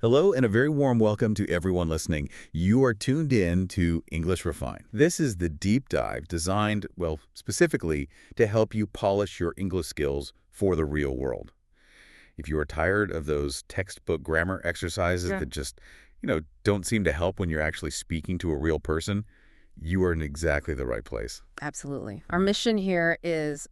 Hello and a very warm welcome to everyone listening. You are tuned in to English Refined. This is the deep dive designed, well, specifically to help you polish your English skills for the real world. If you are tired of those textbook grammar exercises that just, don't seem to help when you're actually speaking to a real person, you are in exactly the right place. Absolutely. Our mission here is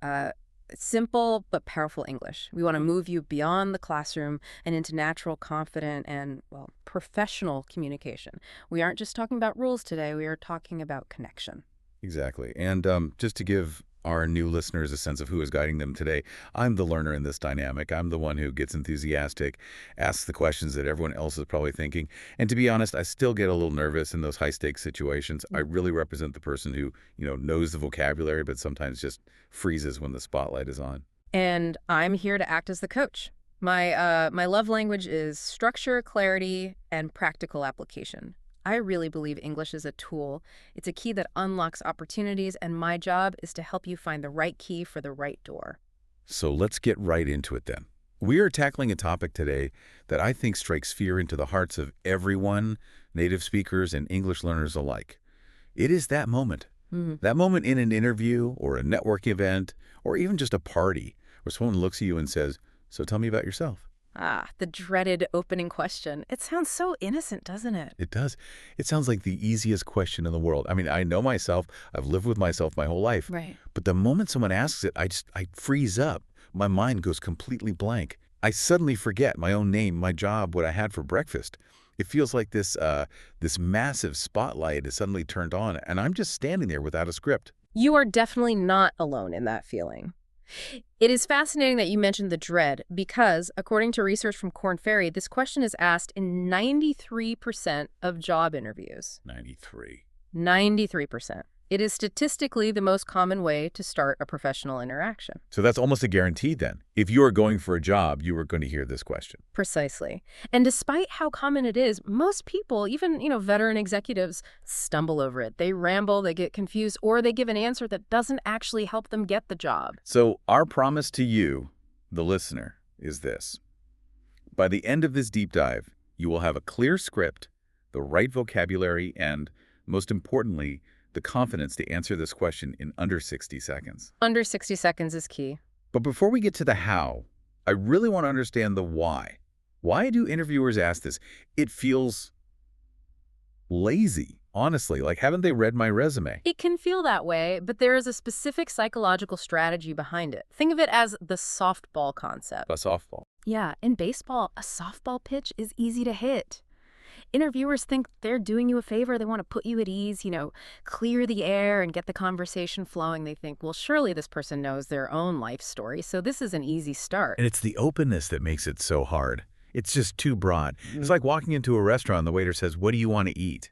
simple but powerful English. We want to move you beyond the classroom and into natural, confident, and, well, professional communication. We aren't just talking about rules today. We are talking about connection. Exactly. And just to give our new listeners a sense of who is guiding them today, I'm the learner in this dynamic. I'm the one who gets enthusiastic, asks the questions that everyone else is probably thinking. And to be honest, I still get a little nervous in those high-stakes situations. I really represent the person who, knows the vocabulary, but sometimes just freezes when the spotlight is on. And I'm here to act as the coach. My love language is structure, clarity, and practical application. I really believe English is a tool. It's a key that unlocks opportunities, and my job is to help you find the right key for the right door. So let's get right into it then. We are tackling a topic today that I think strikes fear into the hearts of everyone, native speakers and English learners alike. It is that moment. That moment in an interview or a network event or even just a party where someone looks at you and says, "So tell me about yourself." The dreaded opening question. It sounds so innocent, doesn't it? It does. It sounds like the easiest question in the world. I mean, I know myself. I've lived with myself my whole life. Right. But the moment someone asks it, I freeze up. My mind goes completely blank. I suddenly forget my own name, my job, what I had for breakfast. It feels like this massive spotlight is suddenly turned on, and I'm just standing there without a script. You are definitely not alone in that feeling. It is fascinating that you mentioned the dread because, according to research from Korn Ferry, this question is asked in 93% of job interviews. 93. 93%. It is statistically the most common way to start a professional interaction. So that's almost a guarantee then. If you are going for a job, you are going to hear this question. Precisely. And despite how common it is, most people, even, veteran executives, stumble over it. They ramble, they get confused, or they give an answer that doesn't actually help them get the job. So our promise to you, the listener, is this. By the end of this deep dive, you will have a clear script, the right vocabulary, and, most importantly, the confidence to answer this question in under 60 seconds. Under 60 seconds is key. But before we get to the how, I really want to understand the why. Why do interviewers ask this? It feels lazy, honestly. Like, haven't they read my resume? It can feel that way, but there is a specific psychological strategy behind it. Think of it as the softball concept. A softball. Yeah, in baseball, a softball pitch is easy to hit. Interviewers think they're doing you a favor. They want to put you at ease, clear the air and get the conversation flowing. They think, well, surely this person knows their own life story, so this is an easy start. And it's the openness that makes it so hard. It's just too broad. It's like walking into a restaurant and the waiter says, "What do you want to eat?"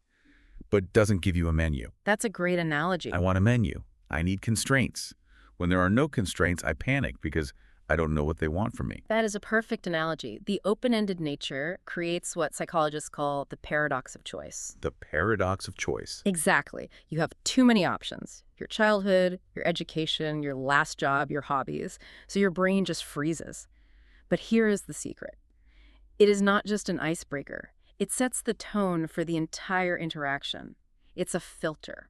but doesn't give you a menu. That's a great analogy. I want a menu. I need constraints. When there are no constraints, I panic because I don't know what they want from me. That is a perfect analogy. The open-ended nature creates what psychologists call the paradox of choice. The paradox of choice. Exactly. You have too many options. Your childhood, your education, your last job, your hobbies. So your brain just freezes. But here is the secret. It is not just an icebreaker. It sets the tone for the entire interaction. It's a filter.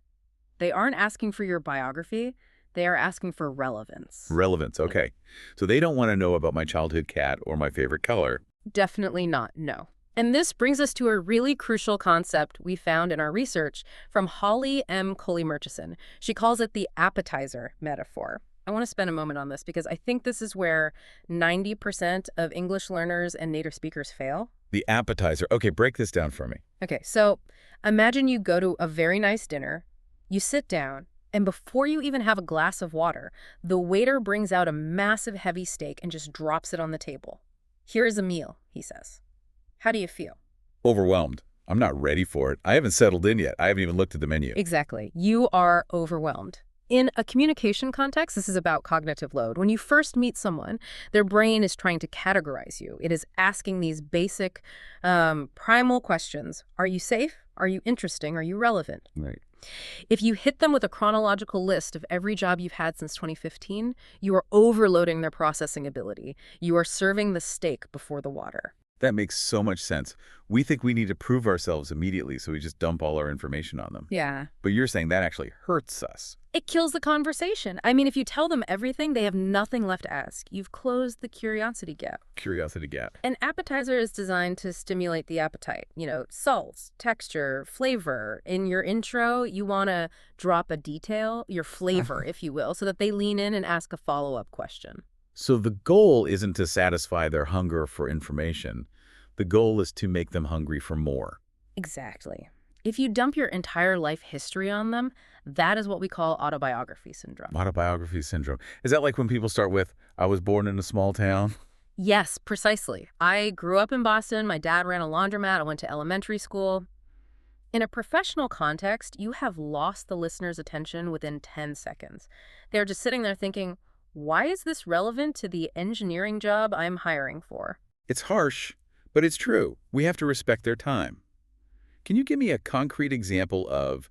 They aren't asking for your biography. They are asking for relevance. Relevance, okay. So they don't want to know about my childhood cat or my favorite color. Definitely not, no. And this brings us to a really crucial concept we found in our research from Holly M. Coley-Murchison. She calls it the appetizer metaphor. I want to spend a moment on this because I think this is where 90% of English learners and native speakers fail. The appetizer. Okay, break this down for me. Okay, so imagine you go to a very nice dinner, you sit down, and before you even have a glass of water, the waiter brings out a massive heavy steak and just drops it on the table. "Here is a meal," he says. How do you feel? Overwhelmed. I'm not ready for it. I haven't settled in yet. I haven't even looked at the menu. Exactly. You are overwhelmed. In a communication context, this is about cognitive load. When you first meet someone, their brain is trying to categorize you. It is asking these basic, primal questions. Are you safe? Are you interesting? Are you relevant? Right. If you hit them with a chronological list of every job you've had since 2015, you are overloading their processing ability. You are serving the steak before the water. That makes so much sense. We think we need to prove ourselves immediately, so we just dump all our information on them. Yeah. But you're saying that actually hurts us. It kills the conversation. I mean, if you tell them everything, they have nothing left to ask. You've closed the curiosity gap. Curiosity gap. An appetizer is designed to stimulate the appetite. Salts, texture, flavor. In your intro, you want to drop a detail, your flavor, if you will, so that they lean in and ask a follow-up question. So the goal isn't to satisfy their hunger for information. The goal is to make them hungry for more. Exactly. If you dump your entire life history on them, that is what we call autobiography syndrome. Autobiography syndrome. Is that like when people start with, I was born in a small town? Yes, precisely. I grew up in Boston. My dad ran a laundromat. I went to elementary school. In a professional context, you have lost the listener's attention within 10 seconds. They're just sitting there thinking, why is this relevant to the engineering job I'm hiring for? It's harsh, but it's true. We have to respect their time. Can you give me a concrete example of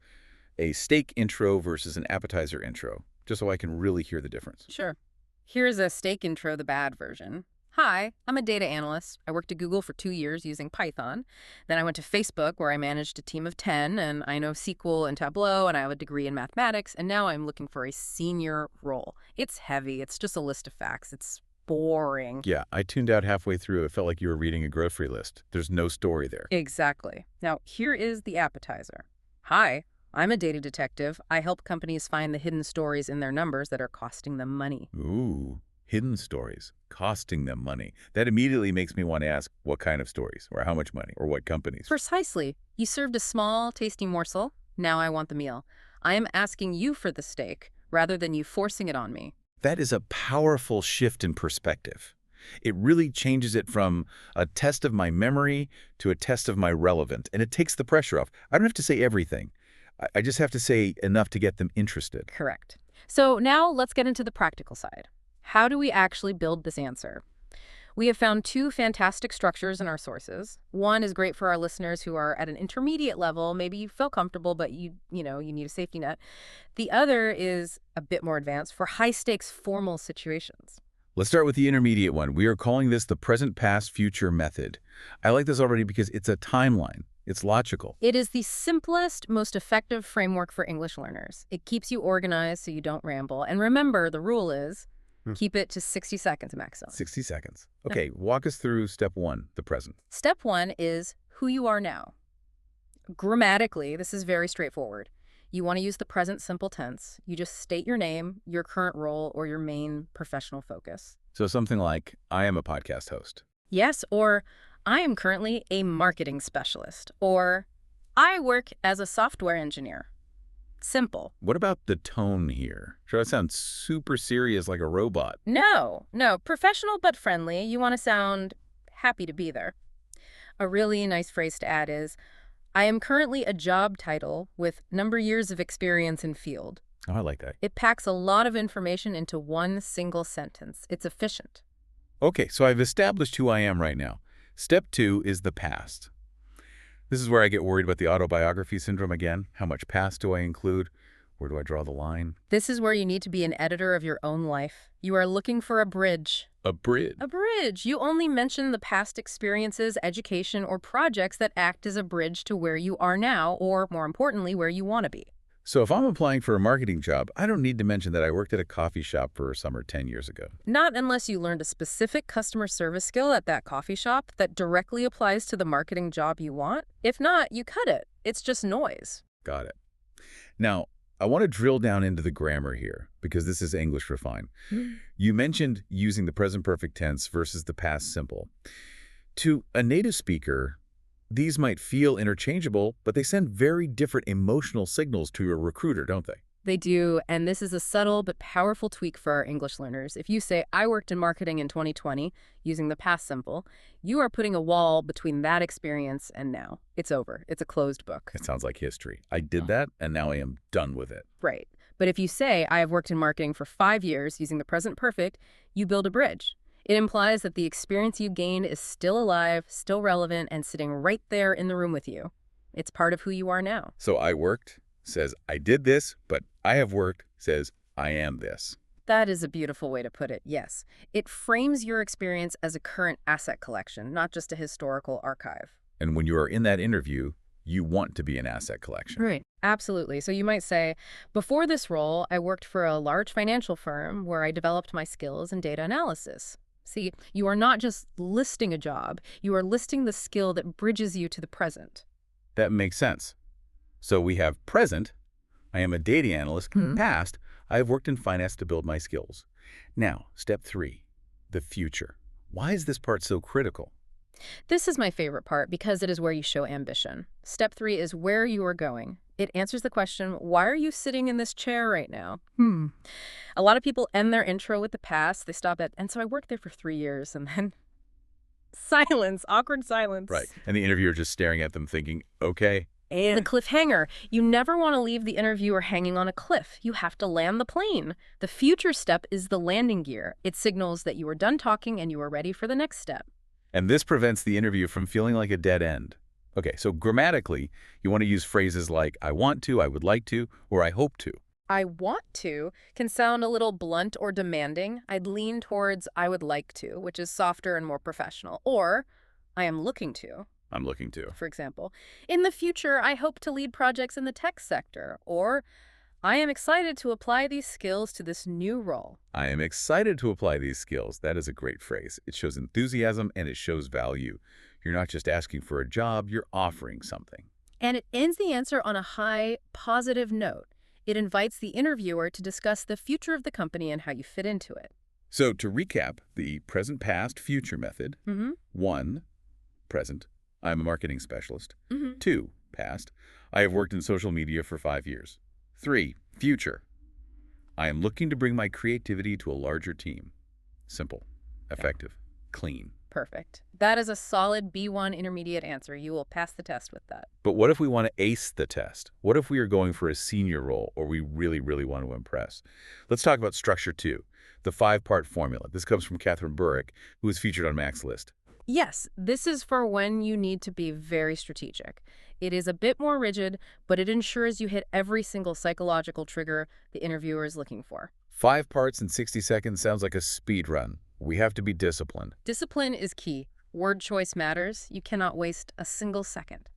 a steak intro versus an appetizer intro, just so I can really hear the difference? Sure. Here's a steak intro, the bad version. Hi, I'm a data analyst. I worked at Google for 2 years using Python. Then I went to Facebook, where I managed a team of 10, and I know SQL and Tableau, and I have a degree in mathematics, and now I'm looking for a senior role. It's heavy. It's just a list of facts. It's boring. Yeah, I tuned out halfway through. It felt like you were reading a grocery list. There's no story there. Exactly. Now, here is the appetizer. Hi, I'm a data detective. I help companies find the hidden stories in their numbers that are costing them money. Ooh, hidden stories, costing them money. That immediately makes me want to ask what kind of stories, or how much money, or what companies. Precisely. You served a small, tasty morsel. Now I want the meal. I am asking you for the steak, rather than you forcing it on me. That is a powerful shift in perspective. It really changes it from a test of my memory to a test of my relevance, and it takes the pressure off. I don't have to say everything. I just have to say enough to get them interested. Correct. So now let's get into the practical side. How do we actually build this answer? We have found 2 fantastic structures in our sources. One is great for our listeners who are at an intermediate level. Maybe you feel comfortable, but you need a safety net. The other is a bit more advanced for high-stakes formal situations. Let's start with the intermediate one. We are calling this the present, past, future method. I like this already because it's a timeline. It's logical. It is the simplest, most effective framework for English learners. It keeps you organized so you don't ramble. And remember, the rule is keep it to 60 seconds maximum. 60 seconds. Okay, walk us through step 1, the present. Step 1 is who you are now. Grammatically, this is very straightforward. You want to use the present simple tense. You just state your name, your current role, or your main professional focus. So something like, I am a podcast host. Yes, or I am currently a marketing specialist, or I work as a software engineer. Simple. What about the tone here? Should I sound super serious like a robot? No, professional but friendly. You want to sound happy to be there. A really nice phrase to add is, I am currently a job title with number years of experience in field. Oh, I like that. It packs a lot of information into one single sentence. It's efficient. Okay, so I've established who I am right now. Step 2 is the past. This is where I get worried about the autobiography syndrome again. How much past do I include? Where do I draw the line? This is where you need to be an editor of your own life. You are looking for a bridge. A bridge? A bridge. You only mention the past experiences, education, or projects that act as a bridge to where you are now, or more importantly, where you want to be. So if I'm applying for a marketing job, I don't need to mention that I worked at a coffee shop for a summer 10 years ago. Not unless you learned a specific customer service skill at that coffee shop that directly applies to the marketing job you want. If not, you cut it. It's just noise. Got it. Now, I want to drill down into the grammar here, because this is English Refine. You mentioned using the present perfect tense versus the past simple. To a native speaker, these might feel interchangeable, but they send very different emotional signals to your recruiter, don't they? They do, and this is a subtle but powerful tweak for our English learners. If you say, I worked in marketing in 2020, using the past simple, you are putting a wall between that experience and now. It's over. It's a closed book. It sounds like history. I did that, and now I am done with it. Right. But if you say, I have worked in marketing for 5 years, using the present perfect, you build a bridge. It implies that the experience you gained is still alive, still relevant, and sitting right there in the room with you. It's part of who you are now. So I worked says I did this, but I have worked says I am this. That is a beautiful way to put it, yes. It frames your experience as a current asset collection, not just a historical archive. And when you are in that interview, you want to be an asset collection. Right. Absolutely. So you might say, before this role, I worked for a large financial firm where I developed my skills in data analysis. See, you are not just listing a job, you are listing the skill that bridges you to the present. That makes sense. So we have present, I am a data analyst. Past, I have worked in finance to build my skills. Now, step 3, the future. Why is this part so critical? This is my favorite part because it is where you show ambition. Step 3 is where you are going. It answers the question, why are you sitting in this chair right now? A lot of people end their intro with the past. They stop at, and so I worked there for 3 years, and then silence, awkward silence. Right. And the interviewer just staring at them thinking, okay. And the cliffhanger. You never want to leave the interviewer hanging on a cliff. You have to land the plane. The future step is the landing gear. It signals that you are done talking and you are ready for the next step. And this prevents the interview from feeling like a dead end. Okay, so grammatically, you want to use phrases like I want to, I would like to, or I hope to. I want to can sound a little blunt or demanding. I'd lean towards I would like to, which is softer and more professional. Or I am looking to. I'm looking to. For example, in the future, I hope to lead projects in the tech sector. Or I am excited to apply these skills to this new role. I am excited to apply these skills. That is a great phrase. It shows enthusiasm and it shows value. You're not just asking for a job, you're offering something. And it ends the answer on a high, positive note. It invites the interviewer to discuss the future of the company and how you fit into it. So to recap, the present, past, future method. 1, present, I'm a marketing specialist. 2, past, I have worked in social media for 5 years. 3, future, I am looking to bring my creativity to a larger team. Simple, effective, clean. Perfect. That is a solid B1 intermediate answer. You will pass the test with that. But what if we want to ace the test? What if we are going for a senior role or we really, really want to impress? Let's talk about structure 2, the 5-part formula. This comes from Catherine Burrick, who is featured on Mac's List. Yes, this is for when you need to be very strategic. It is a bit more rigid, but it ensures you hit every single psychological trigger the interviewer is looking for. 5 parts in 60 seconds sounds like a speed run. We have to be disciplined. Discipline is key. Word choice matters. You cannot waste a single second.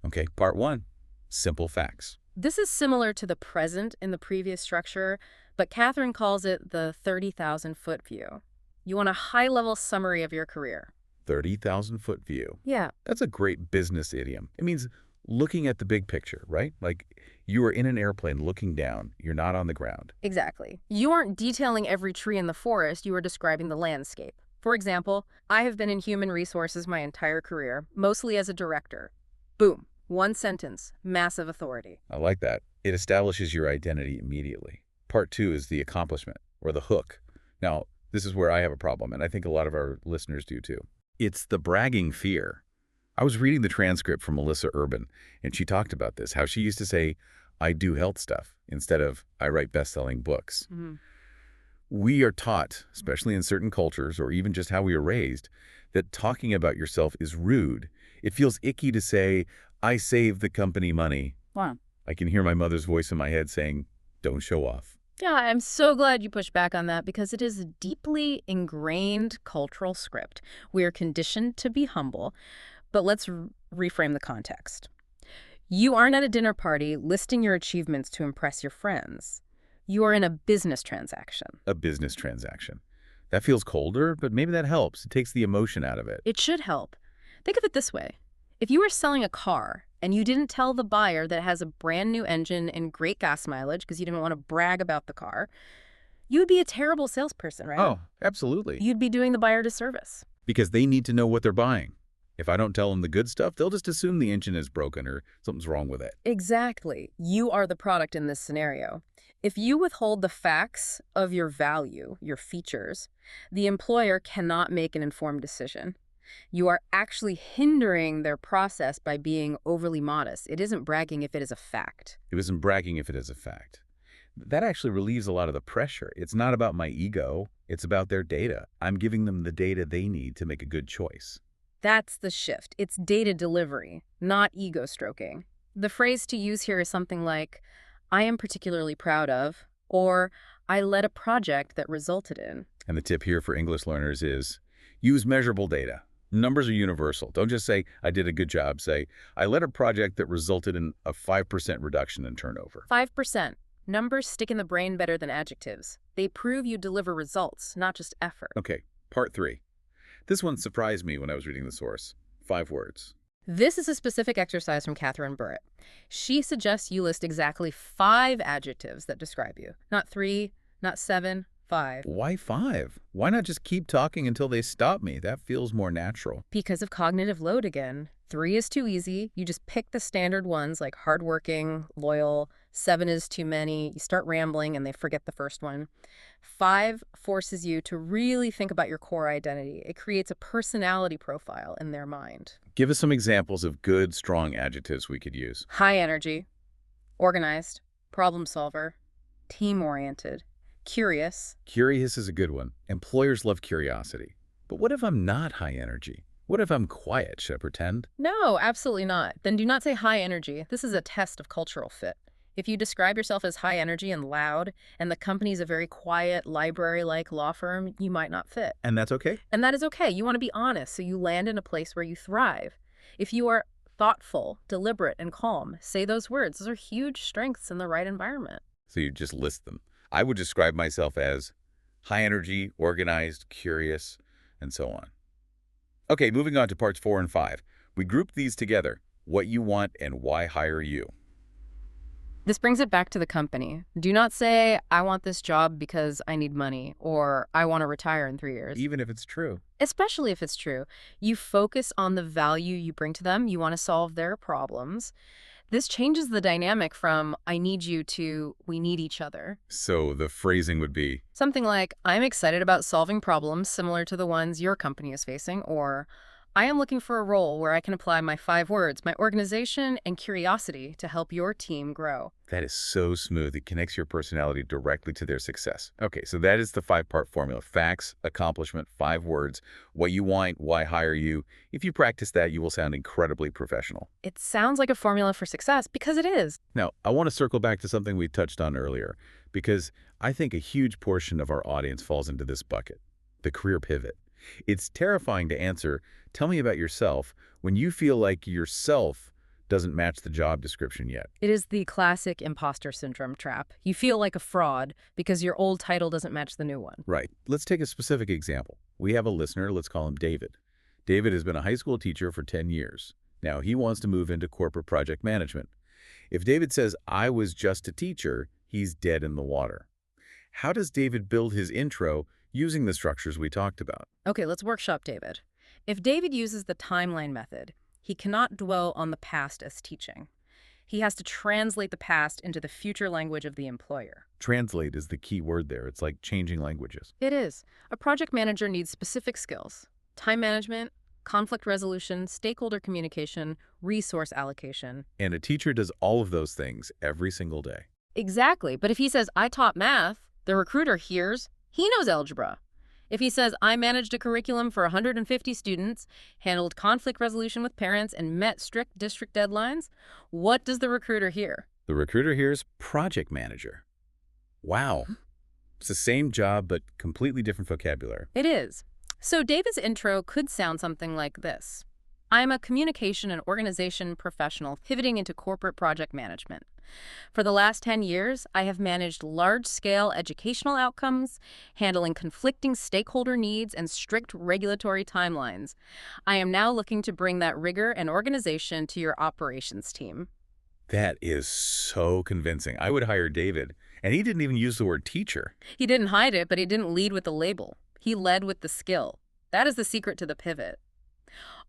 Okay, part 1, simple facts. This is similar to the present in the previous structure, but Catherine calls it the 30,000-foot view. You want a high-level summary of your career. 30,000-foot view. Yeah. That's a great business idiom. It means looking at the big picture, right? Like you are in an airplane looking down. You're not on the ground. Exactly. You aren't detailing every tree in the forest. You are describing the landscape. For example, I have been in human resources my entire career, mostly as a director. Boom. 1 sentence. Massive authority. I like that. It establishes your identity immediately. Part 2 is the accomplishment, or the hook. Now, this is where I have a problem, and I think a lot of our listeners do too. It's the bragging fear. I was reading the transcript from Melissa Urban, and she talked about this, how she used to say, I do health stuff, instead of I write best-selling books. We are taught, especially in certain cultures, or even just how we are raised, that talking about yourself is rude. It feels icky to say, I saved the company money. Wow. I can hear my mother's voice in my head saying, don't show off. Yeah, I'm so glad you pushed back on that because it is a deeply ingrained cultural script. We are conditioned to be humble, but let's reframe the context. You aren't at a dinner party listing your achievements to impress your friends. You are in a business transaction. A business transaction. That feels colder, but maybe that helps. It takes the emotion out of it. It should help. Think of it this way. If you were selling a car and you didn't tell the buyer that it has a brand new engine and great gas mileage because you didn't want to brag about the car, you would be a terrible salesperson, right? Oh, absolutely. You'd be doing the buyer a disservice. Because they need to know what they're buying. If I don't tell them the good stuff, they'll just assume the engine is broken or something's wrong with it. Exactly. You are the product in this scenario. If you withhold the facts of your value, your features, the employer cannot make an informed decision. You are actually hindering their process by being overly modest. It isn't bragging if it is a fact. It isn't bragging if it is a fact. That actually relieves a lot of the pressure. It's not about my ego. It's about their data. I'm giving them the data they need to make a good choice. That's the shift. It's data delivery, not ego stroking. The phrase to use here is something like, I am particularly proud of, or I led a project that resulted in. And the tip here for English learners is use measurable data. Numbers are universal. Don't just say, I did a good job. Say, I led a project that resulted in a 5% reduction in turnover. 5%. Numbers stick in the brain better than adjectives. They prove you deliver results, not just effort. Okay, part 3. This one surprised me when I was reading the source. 5 words. This is a specific exercise from Catherine Burrett. She suggests you list exactly 5 adjectives that describe you. Not 3, not 7, 5. Why 5? Why not just keep talking until they stop me? That feels more natural. Because of cognitive load again. 3 is too easy. You just pick the standard ones like hardworking, loyal. 7 is too many. You start rambling and they forget the first one. 5 forces you to really think about your core identity. It creates a personality profile in their mind. Give us some examples of good, strong adjectives we could use. High energy, organized, problem solver, team-oriented, curious. Curious is a good one. Employers love curiosity. But what if I'm not high energy? What if I'm quiet? Should I pretend? No, absolutely not. Then do not say high energy. This is a test of cultural fit. If you describe yourself as high energy and loud, and the company's a very quiet, library-like law firm, you might not fit. And that's okay? And that is okay. You want to be honest, so you land in a place where you thrive. If you are thoughtful, deliberate, and calm, say those words. Those are huge strengths in the right environment. So you just list them. I would describe myself as high energy, organized, curious, and so on. Okay, moving on to parts 4 and 5. We grouped these together. What you want and why hire you. This brings it back to the company. Do not say, I want this job because I need money, or I want to retire in 3 years. Even if it's true. Especially if it's true. You focus on the value you bring to them. You want to solve their problems. This changes the dynamic from, I need you to, we need each other. So the phrasing would be, Something like, I'm excited about solving problems similar to the ones your company is facing, or I am looking for a role where I can apply my 5 words, my organization and curiosity to help your team grow. that is so smooth. It connects your personality directly to their success. Okay, so that is the 5-part formula. Facts, accomplishment, 5 words, what you want, why hire you. If you practice that, you will sound incredibly professional. It sounds like a formula for success because it is. Now, I want to circle back to something we touched on earlier, because I think a huge portion of our audience falls into this bucket, the career pivot. It's terrifying to answer, tell me about yourself, when you feel like yourself doesn't match the job description yet. It is the classic imposter syndrome trap. You feel like a fraud because your old title doesn't match the new one. Right. Let's take a specific example. We have a listener, let's call him David. David has been a high school teacher for 10 years. Now, he wants to move into corporate project management. If David says, I was just a teacher, he's dead in the water. How does David build his intro using the structures we talked about? Okay, let's workshop David. If David uses the timeline method, he cannot dwell on the past as teaching. He has to translate the past into the future language of the employer. Translate is the key word there. It's like changing languages. It is. A project manager needs specific skills: time management, conflict resolution, stakeholder communication, resource allocation. And a teacher does all of those things every single day. Exactly. But if he says, I taught math, the recruiter hears, he knows algebra. If he says, I managed a curriculum for 150 students, handled conflict resolution with parents, and met strict district deadlines, what does the recruiter hear? The recruiter hears project manager. Wow. It's the same job, but completely different vocabulary. It is. So David's intro could sound something like this. I'm a communication and organization professional pivoting into corporate project management. For the last 10 years, I have managed large-scale educational outcomes, handling conflicting stakeholder needs and strict regulatory timelines. I am now looking to bring that rigor and organization to your operations team. That is so convincing. I would hire David, and he didn't even use the word teacher. He didn't hide it, but he didn't lead with the label. He led with the skill. That is the secret to the pivot.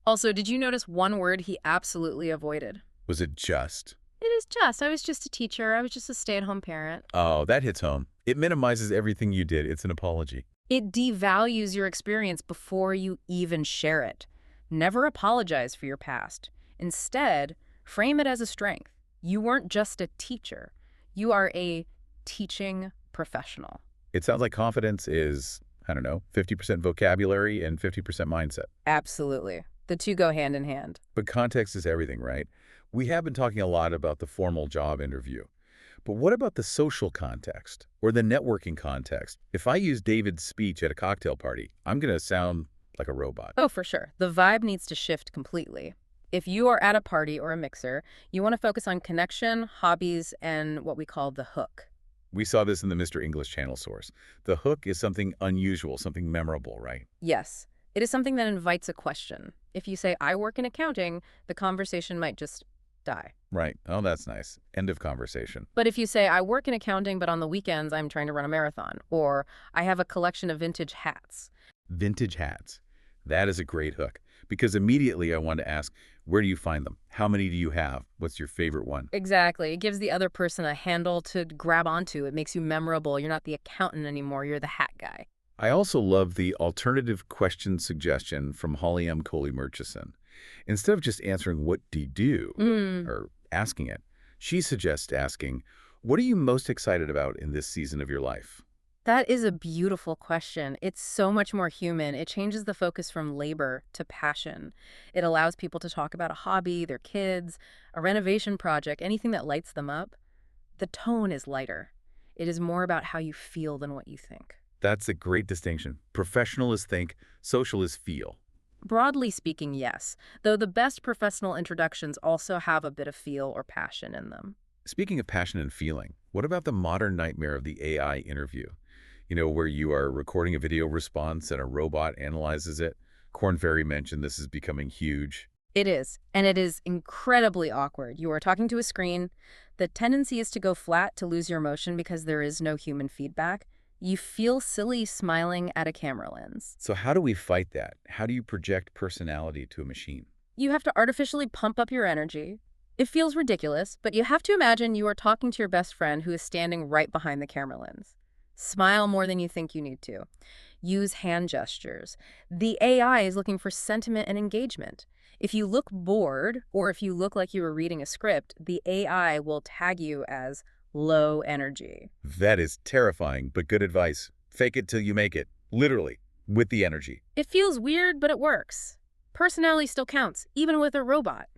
Also, did you notice one word he absolutely avoided? Was it just? It is just. I was just a teacher. I was just a stay-at-home parent. Oh, that hits home. It minimizes everything you did. It's an apology. It devalues your experience before you even share it. Never apologize for your past. Instead, frame it as a strength. You weren't just a teacher. You are a teaching professional. It sounds like confidence is, I don't know, 50% vocabulary and 50% mindset. Absolutely. The two go hand in hand. But context is everything, right? We have been talking a lot about the formal job interview. But what about the social context or the networking context? If I use David's speech at a cocktail party, I'm going to sound like a robot. Oh, for sure. The vibe needs to shift completely. If you are at a party or a mixer, you want to focus on connection, hobbies, and what we call the hook. We saw this in the Mr. English channel source. The hook is something unusual, something memorable, right? Yes, it is something that invites a question. If you say, I work in accounting, the conversation might just die. Right. Oh, that's nice. End of conversation. But if you say, I work in accounting, but on the weekends I'm trying to run a marathon, or I have a collection of vintage hats. Vintage hats. That is a great hook because immediately I want to ask, where do you find them? How many do you have? What's your favorite one? Exactly. It gives the other person a handle to grab onto. It makes you memorable. You're not the accountant anymore. You're the hat guy. I also love the alternative question suggestion from Holly M. Coley Murchison. Instead of just answering, what do you do, or asking it, she suggests asking, what are you most excited about in this season of your life? That is a beautiful question. It's so much more human. It changes the focus from labor to passion. It allows people to talk about a hobby, their kids, a renovation project, anything that lights them up. The tone is lighter. It is more about how you feel than what you think. That's a great distinction. Professional is think, social is feel. Broadly speaking, yes, though the best professional introductions also have a bit of feel or passion in them. Speaking of passion and feeling, what about the modern nightmare of the AI interview? You know, where you are recording a video response and a robot analyzes it. Korn Ferry mentioned this is becoming huge. It is, and it is incredibly awkward. You are talking to a screen. The tendency is to go flat, to lose your emotion because there is no human feedback. You feel silly smiling at a camera lens. So how do we fight that? How do you project personality to a machine? You have to artificially pump up your energy. It feels ridiculous, but you have to imagine you are talking to your best friend who is standing right behind the camera lens. Smile more than you think you need to. Use hand gestures. The AI is looking for sentiment and engagement. If you look bored, or if you look like you were reading a script, the AI will tag you as low energy. That is terrifying, but good advice. Fake it till you make it. Literally, with the energy. It feels weird, but it works. Personality still counts, even with a robot.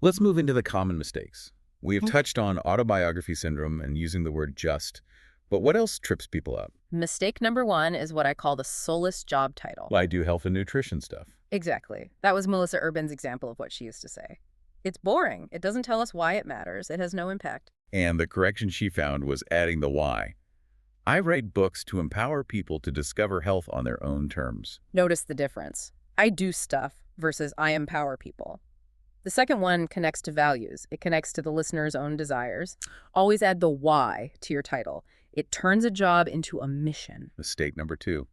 Let's move into the common mistakes. We have touched on autobiography syndrome and using the word just. But what else trips people up? Mistake number one is what I call the soulless job title. Well, I do health and nutrition stuff. Exactly. That was Melissa Urban's example of what she used to say. It's boring. It doesn't tell us why it matters. It has no impact. And the correction she found was adding the why. I write books to empower people to discover health on their own terms. Notice the difference. I do stuff versus I empower people. The second one connects to values. It connects to the listener's own desires. Always add the why to your title. It turns a job into a mission. Mistake number 2.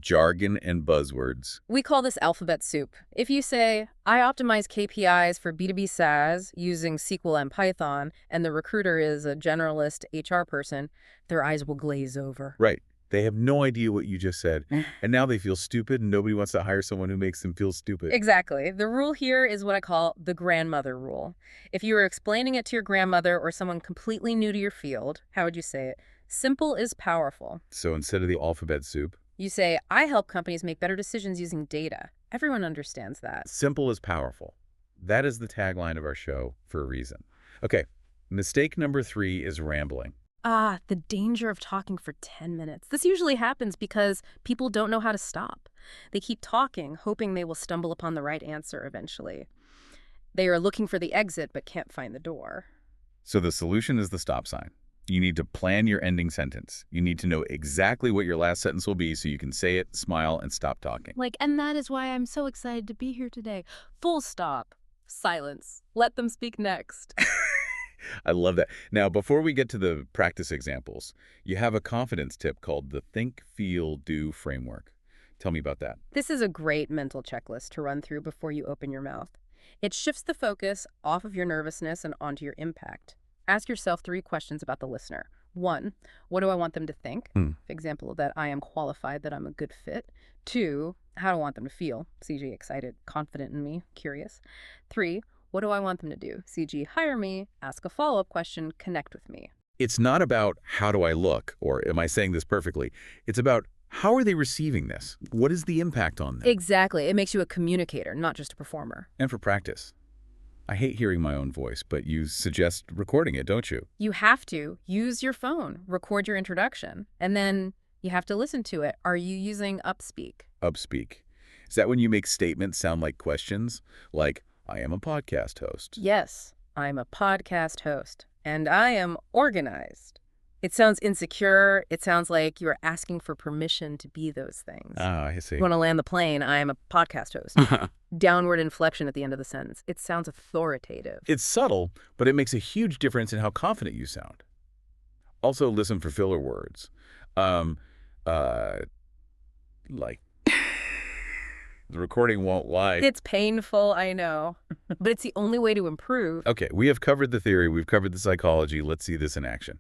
Jargon and buzzwords. We call this alphabet soup. If you say, I optimize KPIs for B2B SaaS using SQL and Python, and the recruiter is a generalist HR person, their eyes will glaze over. Right. They have no idea what you just said, and now they feel stupid, and nobody wants to hire someone who makes them feel stupid. Exactly. The rule here is what I call the grandmother rule. If you were explaining it to your grandmother or someone completely new to your field, how would you say it? Simple is powerful. So instead of the alphabet soup, You say, I help companies make better decisions using data. Everyone understands that. simple is powerful. That is the tagline of our show for a reason. Okay, mistake number 3 is rambling. The danger of talking for 10 minutes. This usually happens because people don't know how to stop. They keep talking, hoping they will stumble upon the right answer eventually. They are looking for the exit but can't find the door. So the solution is the stop sign. You need to plan your ending sentence. You need to know exactly what your last sentence will be so you can say it, smile, and stop talking. And that is why I'm so excited to be here today. Full stop. Silence. Let them speak next. I love that. Now, before we get to the practice examples, you have a confidence tip called the Think, Feel, Do framework. Tell me about that. This is a great mental checklist to run through before you open your mouth. It shifts the focus off of your nervousness and onto your impact. Ask yourself 3 questions about the listener. 1, what do I want them to think? For example, that I am qualified, that I'm a good fit. 2, how do I want them to feel? CG, excited, confident in me, curious. 3, what do I want them to do? CG, hire me, ask a follow-up question, connect with me. It's not about how do I look, or am I saying this perfectly? It's about how are they receiving this? What is the impact on them? Exactly. It makes you a communicator, not just a performer. And for practice, I hate hearing my own voice, but you suggest recording it, don't you? You have to use your phone, record your introduction, and then you have to listen to it. Are you using Upspeak? Upspeak. Is that when you make statements sound like questions? Like, I am a podcast host. Yes, I'm a podcast host, and I am organized. It sounds insecure. It sounds like you're asking for permission to be those things. Ah, I see. You want to land the plane, I am a podcast host. Downward inflection at the end of the sentence. It sounds authoritative. It's subtle, but it makes a huge difference in how confident you sound. Also, listen for filler words. Like, the recording won't lie. It's painful, I know, but it's the only way to improve. Okay, we have covered the theory, we've covered the psychology, let's see this in action.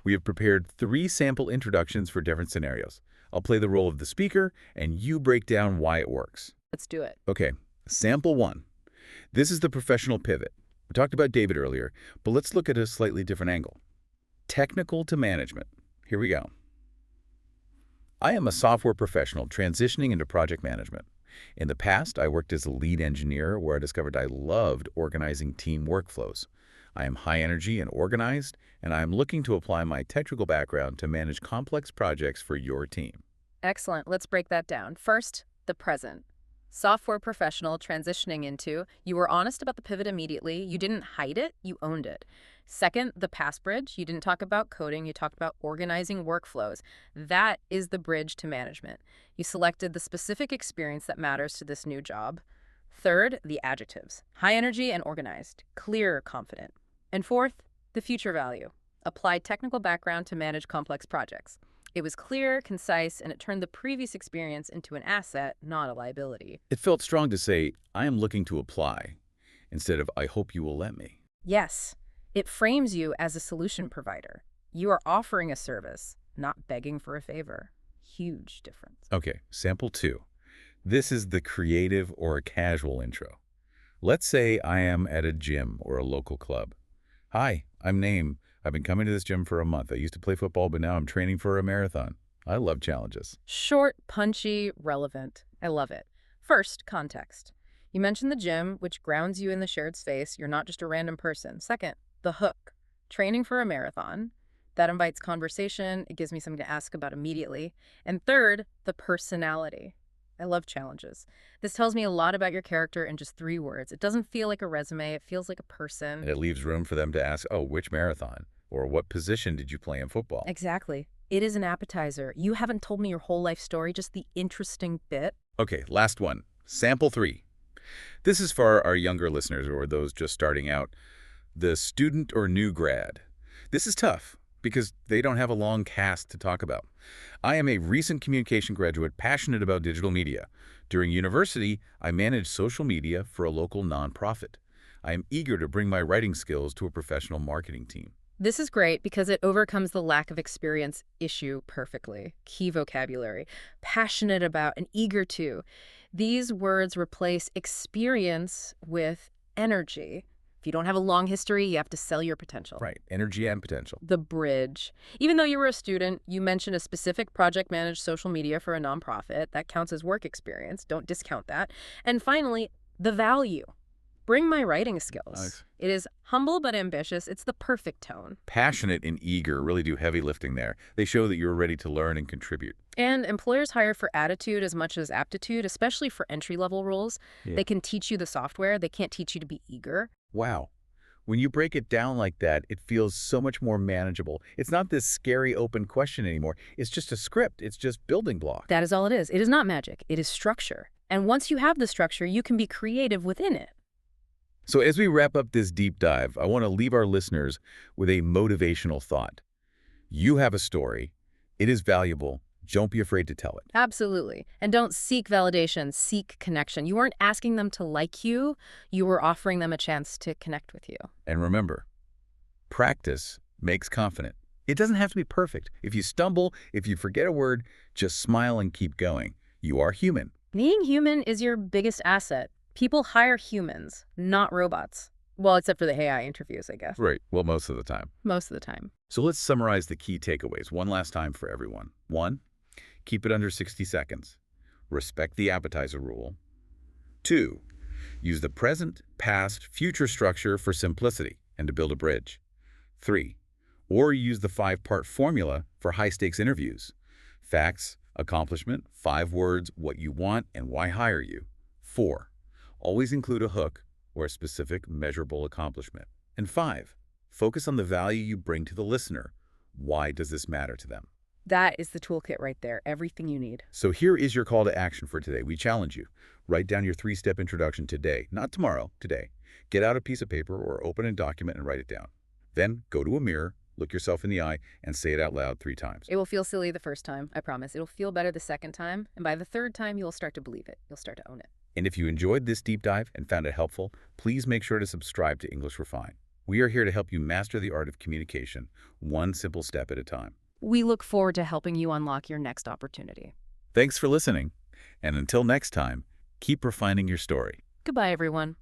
We have prepared 3 sample introductions for different scenarios. I'll play the role of the speaker, and you break down why it works. Let's do it. Okay, sample 1. This is the professional pivot. We talked about David earlier, but let's look at a slightly different angle. Technical to management. Here we go. I am a software professional transitioning into project management. In the past, I worked as a lead engineer where I discovered I loved organizing team workflows. I am high energy and organized, and I am looking to apply my technical background to manage complex projects for your team. Excellent. Let's break that down. First, the present. Software professional transitioning into, you were honest about the pivot immediately. You didn't hide it. You owned it. Second, the past bridge. You didn't talk about coding. You talked about organizing workflows. That is the bridge to management. You selected the specific experience that matters to this new job. Third, the adjectives. High energy and organized. Clear, confident. And fourth, the future value. Applied technical background to manage complex projects. It was clear, concise, and it turned the previous experience into an asset, not a liability. It felt strong to say, I am looking to apply, instead of, I hope you will let me. Yes, it frames you as a solution provider. You are offering a service, not begging for a favor. Huge difference. Okay, sample 2. This is the creative or a casual intro. Let's say I am at a gym or a local club. Hi, I'm Naeem. I've been coming to this gym for a month. I used to play football, but now I'm training for a marathon. I love challenges. Short, punchy, relevant. I love it. First, context. You mentioned the gym, which grounds you in the shared space. You're not just a random person. Second, the hook. Training for a marathon. That invites conversation. It gives me something to ask about immediately. And third, the personality. I love challenges. This tells me a lot about your character in just 3 words. It doesn't feel like a resume. It feels like a person. And it leaves room for them to ask, oh, which marathon? Or what position did you play in football? Exactly. It is an appetizer. You haven't told me your whole life story, just the interesting bit. Okay, last one. Sample 3. This is for our younger listeners or those just starting out. The student or new grad. This is tough because they don't have a long cast to talk about. I am a recent communication graduate passionate about digital media. During university, I managed social media for a local nonprofit. I am eager to bring my writing skills to a professional marketing team. This is great because it overcomes the lack of experience issue perfectly. Key vocabulary. Passionate about and eager to. These words replace experience with energy. If you don't have a long history, you have to sell your potential. Right, energy and potential. The bridge. Even though you were a student, you mentioned a specific project managed social media for a nonprofit. That counts as work experience. Don't discount that. And finally, the value. Bring my writing skills. Nice. It is humble but ambitious. It's the perfect tone. Passionate and eager really do heavy lifting there. They show that you're ready to learn and contribute. And employers hire for attitude as much as aptitude, especially for entry-level roles. Yeah. They can teach you the software. They can't teach you to be eager. Wow. When you break it down like that, it feels so much more manageable. It's not this scary open question anymore. It's just a script. It's just building block. That is all it is. It is not magic. It is structure. And once you have the structure, you can be creative within it. So as we wrap up this deep dive, I want to leave our listeners with a motivational thought. You have a story. It is valuable. Don't be afraid to tell it. Absolutely. And don't seek validation, seek connection. You weren't asking them to like you. You were offering them a chance to connect with you. And remember, practice makes confident. It doesn't have to be perfect. If you stumble, if you forget a word, just smile and keep going. You are human. Being human is your biggest asset. People hire humans, not robots. Well, except for the AI interviews, I guess. Right. Well, most of the time. Most of the time. So let's summarize the key takeaways one last time for everyone. 1, keep it under 60 seconds. Respect the appetizer rule. 2, Use the present, past, future structure for simplicity and to build a bridge. 3. Or use the 5-part formula for high-stakes interviews. Facts, accomplishment, 5 words, what you want, and why hire you. 4. Always include a hook or a specific, measurable accomplishment. And 5. Focus on the value you bring to the listener. Why does this matter to them? That is the toolkit right there, everything you need. So here is your call to action for today. We challenge you. Write down your 3-step introduction today, not tomorrow, today. Get out a piece of paper or open a document and write it down. Then go to a mirror, look yourself in the eye, and say it out loud 3 times. It will feel silly the first time, I promise. It'll feel better the second time, and by the third time, you'll start to believe it. You'll start to own it. And if you enjoyed this deep dive and found it helpful, please make sure to subscribe to English Refine. We are here to help you master the art of communication, one simple step at a time. We look forward to helping you unlock your next opportunity. Thanks for listening, and until next time, keep refining your story. Goodbye, everyone.